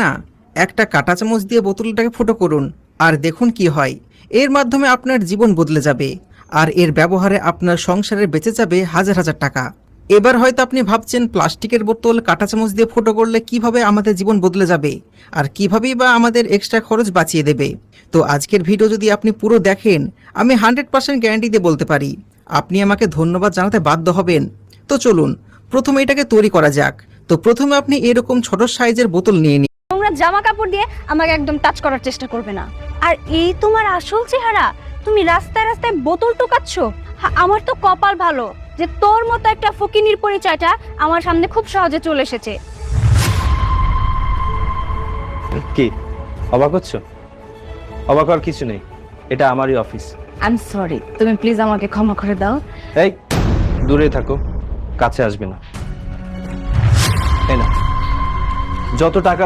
না, একটা কাঁটা চামচ দিয়ে বোতলটাকে ফুটো করুন আর দেখুন কি হয়। এর মাধ্যমে আপনার জীবন বদলে যাবে, আর এর ব্যবহারে আপনার সংসারে বেঁচে যাবে হাজার হাজার টাকা। এবার হয়তো আপনি ভাবছেন প্লাস্টিকের বোতল কাঁটা চামচ দিয়ে ফুটো করলে কিভাবে আমাদের জীবন বদলে যাবে আর কিভাবেই বা আমাদের এক্সট্রা খরচ বাঁচিয়ে দেবে। তো আজকের ভিডিও যদি আপনি পুরো দেখেন, আমি 100% গ্যারান্টি দিয়ে বলতে পারি আপনি আমাকে ধন্যবাদ জানাতে বাধ্য হবেন। তো চলুন প্রথমে এটাকে তৈরি করা যাক। তো প্রথমে আপনি এরকম ছোট সাইজের বোতল নিয়ে নিন। তোমরা জামা কাপড় দিয়ে আমাকে একদম টাচ করার চেষ্টা করবে না। আর এই তোমার আসল চেহারা, তুমি রাস্তায় রাস্তায় বোতল টোকাচ্ছ। আমার তো কপাল ভালো যে তোর মতো একটা ফকিনীর পরিচয়টা আমার সামনে খুব সহজে চলে এসেছে। কি অবাক হচ্ছ? অবাক হওয়ার কিছু নেই, এটা আমারই অফিস। আই এম সরি, তুমি প্লিজ আমাকে ক্ষমা করে দাও। এই দূরে থাকো, কাছে আসবে না। এই না, যত টাকা